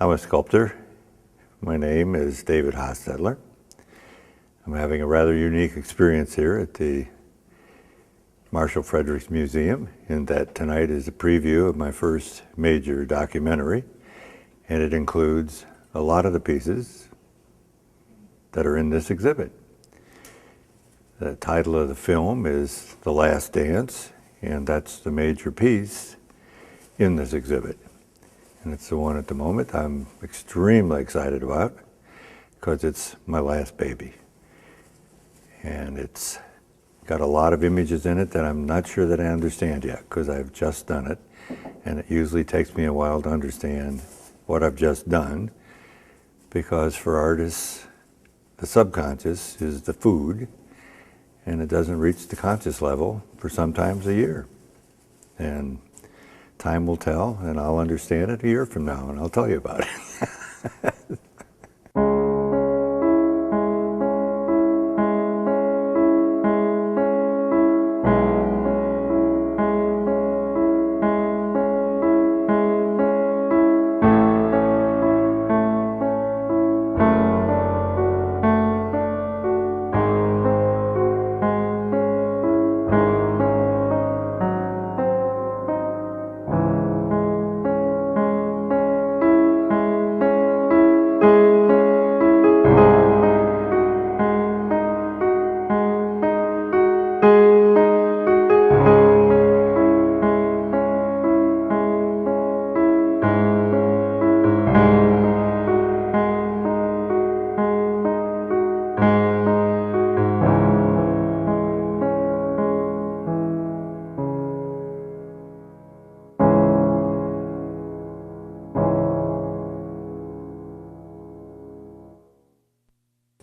I'm a sculptor. My name is David Hostetler. I'm having a rather unique experience here at the Marshall Fredericks Museum, in that tonight is a preview of my first major documentary, and it includes a lot of the pieces that are in this exhibit. The title of the film is The Last Dance, and that's the major piece in this exhibit. And it's the one at the moment I'm extremely excited about because it's my last baby. And it's got a lot of images in it that I'm not sure that I understand yet because I've just done it. And it usually takes me a while to understand what I've just done, because for artists, the subconscious is the food, and it doesn't reach the conscious level for sometimes a year. And time will tell, and I'll understand it a year from now, and I'll tell you about it.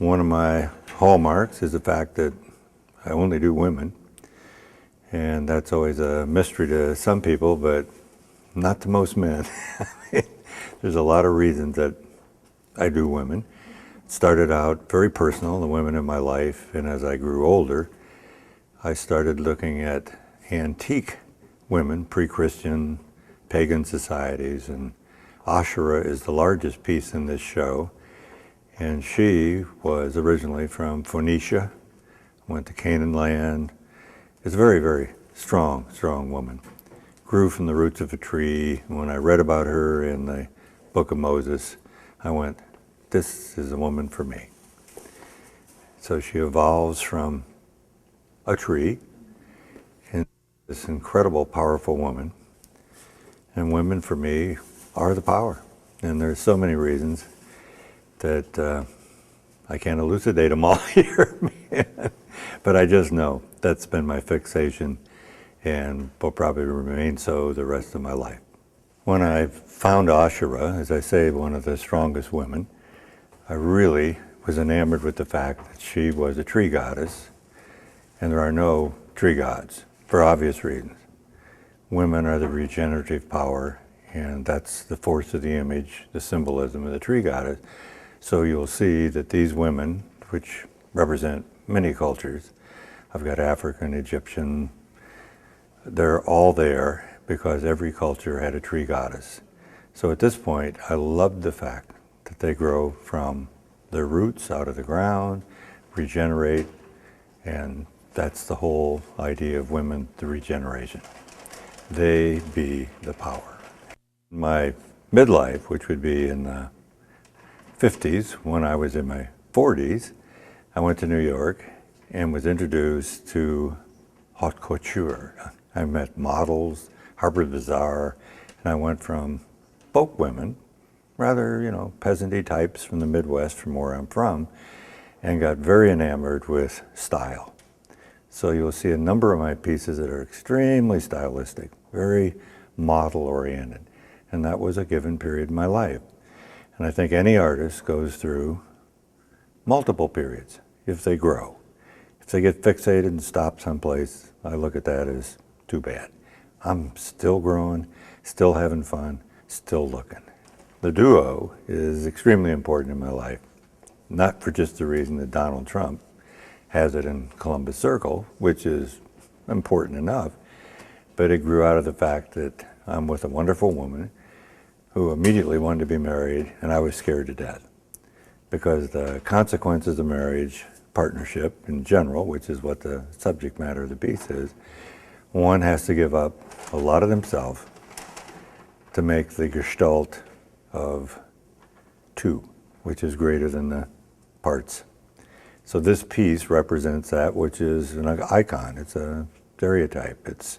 One of my hallmarks is the fact that I only do women, and that's always a mystery to some people, but not to most men. There's a lot of reasons that I do women. It started out very personal, the women in my life, and as I grew older, I started looking at antique women, pre-Christian, pagan societies, and Ashura is the largest piece in this show. And she was originally from Phoenicia, went to Canaan land. Is a very, very strong woman. Grew from the roots of a tree. When I read about her in the book of Moses, I went, this is a woman for me. So she evolves from a tree into this incredible, powerful woman. And women for me are the power. And there's so many reasons that I can't elucidate them all here, but I just know that's been my fixation and will probably remain so the rest of my life. When I found Ashura, as I say, one of the strongest women, I really was enamored with the fact that she was a tree goddess, and there are no tree gods, for obvious reasons. Women are the regenerative power, and that's the force of the image, the symbolism of the tree goddess. So you'll see that these women, which represent many cultures, I've got African, Egyptian, they're all there because every culture had a tree goddess. So at this point, I love the fact that they grow from their roots out of the ground, regenerate, and that's the whole idea of women, the regeneration. They be the power. My midlife, which would be in the 50s, when I was in my 40s, I went to New York and was introduced to haute couture. I met models, Harper's Bazaar, and I went from folk women, rather, peasanty types from the Midwest, from where I'm from, and got very enamored with style. So you'll see a number of my pieces that are extremely stylistic, very model-oriented, and that was a given period in my life. And I think any artist goes through multiple periods if they grow. If they get fixated and stop someplace, I look at that as too bad. I'm still growing, still having fun, still looking. The duo is extremely important in my life, not for just the reason that Donald Trump has it in Columbus Circle, which is important enough, but it grew out of the fact that I'm with a wonderful woman who immediately wanted to be married, and I was scared to death because the consequences of marriage, partnership in general, which is what the subject matter of the piece is, one has to give up a lot of themselves to make the gestalt of two, which is greater than the parts. So this piece represents that, which is an icon. It's a stereotype. It's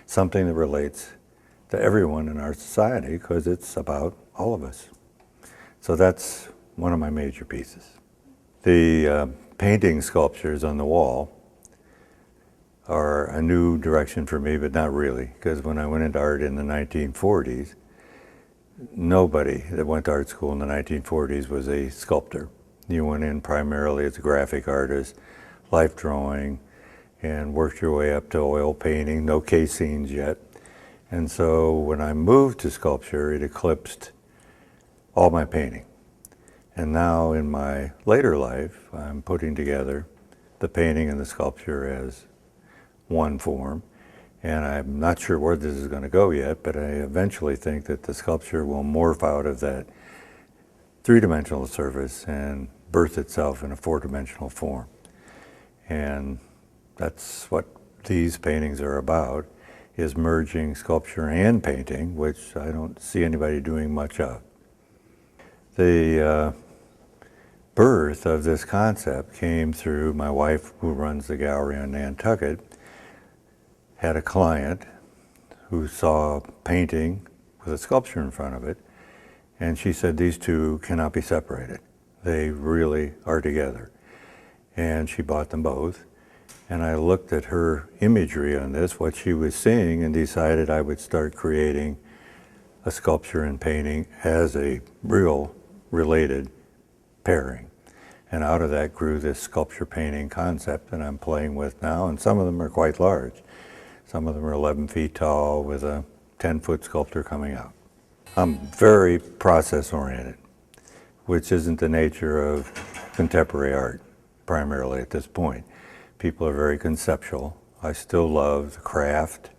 something that relates to everyone in our society because it's about all of us. So that's one of my major pieces. The painting sculptures on the wall are a new direction for me, but not really, because when I went into art in the 1940s, nobody that went to art school in the 1940s was a sculptor. You went in primarily as a graphic artist, life drawing, and worked your way up to oil painting, no case scenes yet. And so when I moved to sculpture, it eclipsed all my painting. And now in my later life, I'm putting together the painting and the sculpture as one form. And I'm not sure where this is going to go yet, but I eventually think that the sculpture will morph out of that three-dimensional surface and birth itself in a four-dimensional form. And that's what these paintings are about, is merging sculpture and painting, which I don't see anybody doing much of. The birth of this concept came through my wife, who runs the gallery on Nantucket, had a client who saw a painting with a sculpture in front of it, and she said these two cannot be separated. They really are together. And she bought them both. And I looked at her imagery on this, what she was seeing, and decided I would start creating a sculpture and painting as a real related pairing. And out of that grew this sculpture painting concept that I'm playing with now, and some of them are quite large. Some of them are 11 feet tall with a 10-foot sculpture coming out. I'm very process-oriented, which isn't the nature of contemporary art, primarily at this point. People are very conceptual. I still love the craft,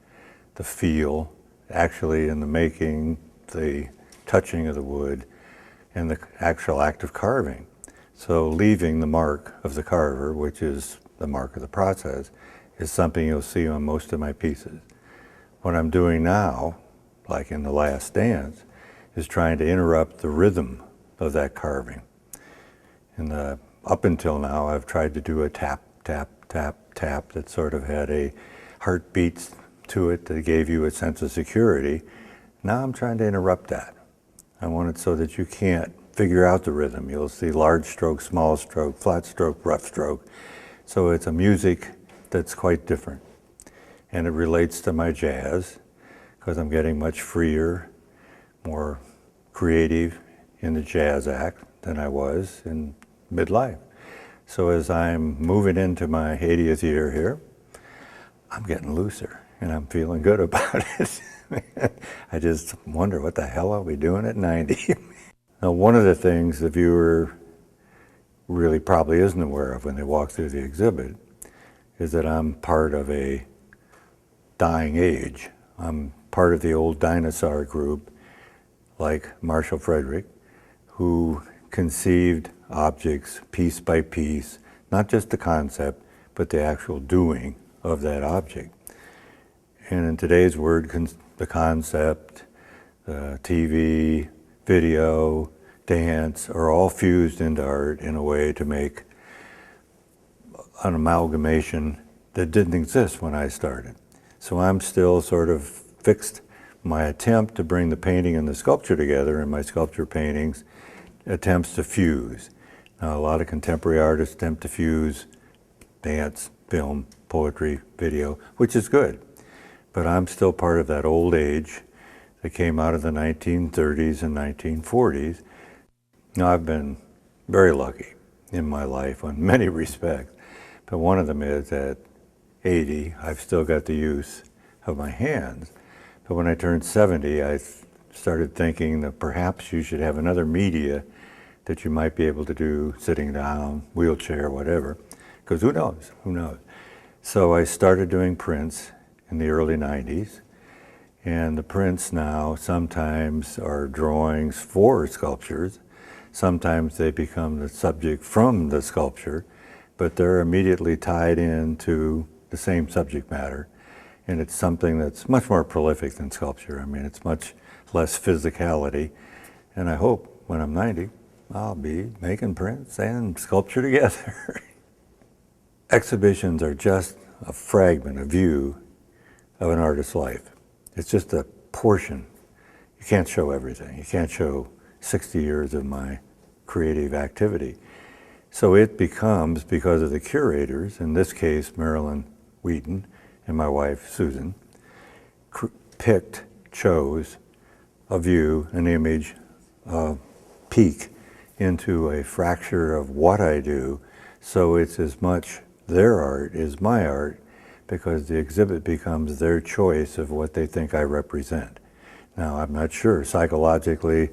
the feel, actually in the making, the touching of the wood, and the actual act of carving. So leaving the mark of the carver, which is the mark of the process, is something you'll see on most of my pieces. What I'm doing now, like in The Last Dance, is trying to interrupt the rhythm of that carving. Up until now, I've tried to do a tap, tap, tap, tap that sort of had a heartbeat to it that gave you a sense of security. Now I'm trying to interrupt that. I want it so that you can't figure out the rhythm. You'll see large stroke, small stroke, flat stroke, rough stroke. So it's a music that's quite different. And it relates to my jazz, because I'm getting much freer, more creative in the jazz act than I was in midlife. So as I'm moving into my 80th year here, I'm getting looser, and I'm feeling good about it. I just wonder, what the hell are we doing at 90? Now, one of the things the viewer really probably isn't aware of when they walk through the exhibit is that I'm part of a dying age. I'm part of the old dinosaur group, like Marshall Frederick, who conceived objects piece by piece, not just the concept, but the actual doing of that object. And in today's word, the concept, the TV, video, dance are all fused into art in a way to make an amalgamation that didn't exist when I started. So I'm still sort of fixed. My attempt to bring the painting and the sculpture together in my sculpture paintings attempts to fuse. Now, a lot of contemporary artists attempt to fuse dance, film, poetry, video, which is good. But I'm still part of that old age that came out of the 1930s and 1940s. Now, I've been very lucky in my life in many respects, but one of them is at 80, I've still got the use of my hands. But when I turned 70, I started thinking that perhaps you should have another media that you might be able to do sitting down, wheelchair, whatever, because who knows, who knows. So I started doing prints in the early 90s, And the prints now sometimes are drawings for sculptures. Sometimes they become the subject from the sculpture, but they're immediately tied into the same subject matter. And it's something that's much more prolific than sculpture. I mean, it's much less physicality. And I hope when I'm 90, I'll be making prints and sculpture together. Exhibitions are just a fragment, a view of an artist's life. It's just a portion. You can't show everything. You can't show 60 years of my creative activity. So it becomes, because of the curators, in this case Marilyn Wheaton and my wife Susan, chose a view, an image, a peek into a fracture of what I do, so it's as much their art as my art, because the exhibit becomes their choice of what they think I represent. Now, I'm not sure psychologically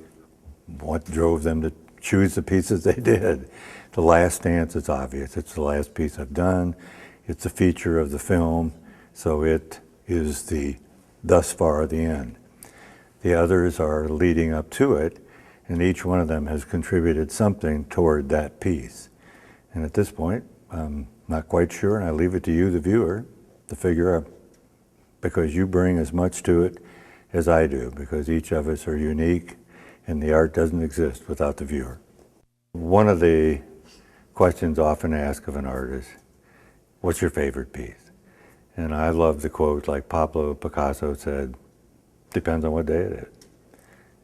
what drove them to choose the pieces they did. The Last Dance is obvious. It's the last piece I've done. It's a feature of the film, so it is thus far the end. The others are leading up to it, and each one of them has contributed something toward that piece. And at this point, I'm not quite sure, and I leave it to you, the viewer, to figure out, because you bring as much to it as I do, because each of us are unique, and the art doesn't exist without the viewer. One of the questions often asked of an artist, what's your favorite piece? And I love the quote, like Pablo Picasso said, depends on what day it is.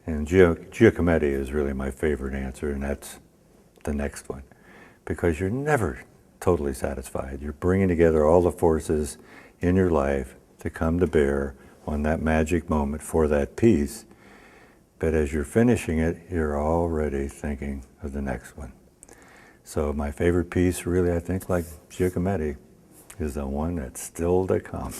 And Giacometti is really my favorite answer, and that's the next one, because you're never totally satisfied. You're bringing together all the forces in your life to come to bear on that magic moment for that piece, but as you're finishing it, you're already thinking of the next one. So my favorite piece, really, I think, like Giacometti, is the one that's still to come.